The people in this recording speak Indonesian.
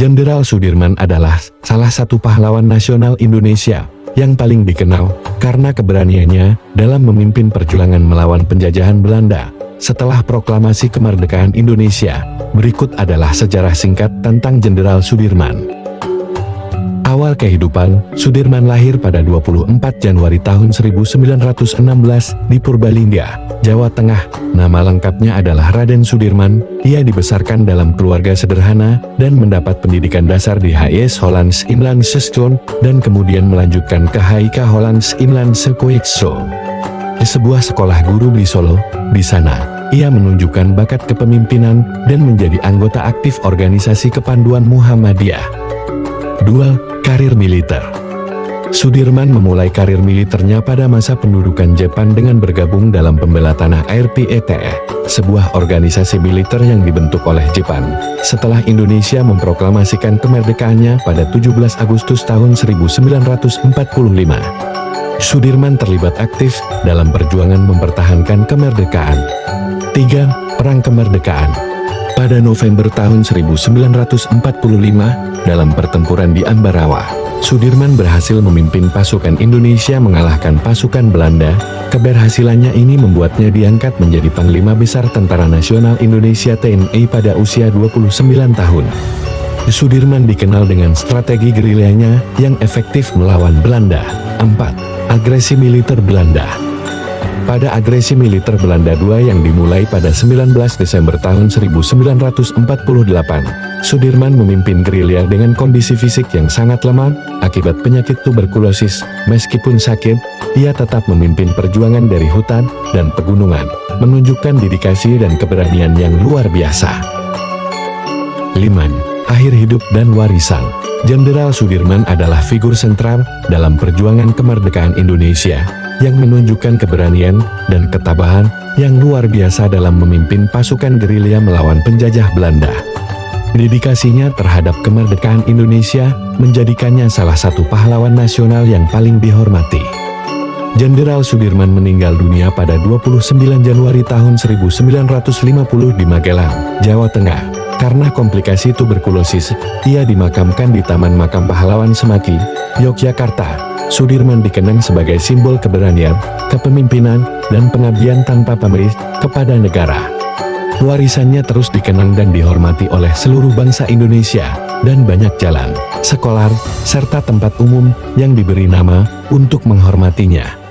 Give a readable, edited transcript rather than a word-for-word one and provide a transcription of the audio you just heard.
Jenderal Sudirman adalah salah satu pahlawan nasional Indonesia yang paling dikenal karena keberaniannya dalam memimpin perjuangan melawan penjajahan Belanda. Setelah proklamasi kemerdekaan Indonesia, berikut adalah sejarah singkat tentang Jenderal Sudirman. Awal kehidupan, Sudirman lahir pada 24 Januari tahun 1916 di Purbalingga, Jawa Tengah. Nama lengkapnya adalah Raden Sudirman. Ia dibesarkan dalam keluarga sederhana dan mendapat pendidikan dasar di HIS Hollands Inlandse School dan kemudian melanjutkan ke HIK Hollands Inlandse School, sebuah sekolah guru di Solo. Di sana, ia menunjukkan bakat kepemimpinan dan menjadi anggota aktif organisasi kepanduan Muhammadiyah. 2. Karir militer. Sudirman memulai karir militernya pada masa pendudukan Jepang dengan bergabung dalam Pembela Tanah Air PETE, sebuah organisasi militer yang dibentuk oleh Jepang. Setelah Indonesia memproklamasikan kemerdekaannya pada 17 Agustus tahun 1945, Sudirman terlibat aktif dalam perjuangan mempertahankan kemerdekaan. 3. Perang Kemerdekaan. Pada November tahun 1945, dalam pertempuran di Ambarawa, Sudirman berhasil memimpin pasukan Indonesia mengalahkan pasukan Belanda. Keberhasilannya ini membuatnya diangkat menjadi Panglima Besar Tentara Nasional Indonesia TNI pada usia 29 tahun. Sudirman dikenal dengan strategi gerilyanya yang efektif melawan Belanda. 4. Agresi militer Belanda. Pada agresi militer Belanda II yang dimulai pada 19 Desember tahun 1948, Sudirman memimpin gerilya dengan kondisi fisik yang sangat lemah akibat penyakit tuberkulosis. Meskipun sakit, ia tetap memimpin perjuangan dari hutan dan pegunungan, menunjukkan dedikasi dan keberanian yang luar biasa. 5. Akhir hidup dan warisan. Jenderal Sudirman adalah figur sentral dalam perjuangan kemerdekaan Indonesia yang menunjukkan keberanian dan ketabahan yang luar biasa dalam memimpin pasukan gerilya melawan penjajah Belanda. Dedikasinya terhadap kemerdekaan Indonesia menjadikannya salah satu pahlawan nasional yang paling dihormati. Jenderal Sudirman meninggal dunia pada 29 Januari tahun 1950 di Magelang, Jawa Tengah. Karena komplikasi tuberkulosis, ia dimakamkan di Taman Makam Pahlawan Semaki, Yogyakarta. Sudirman dikenang sebagai simbol keberanian, kepemimpinan, dan pengabdian tanpa pamrih kepada negara. Warisannya terus dikenang dan dihormati oleh seluruh bangsa Indonesia, dan banyak jalan, sekolah, serta tempat umum yang diberi nama untuk menghormatinya.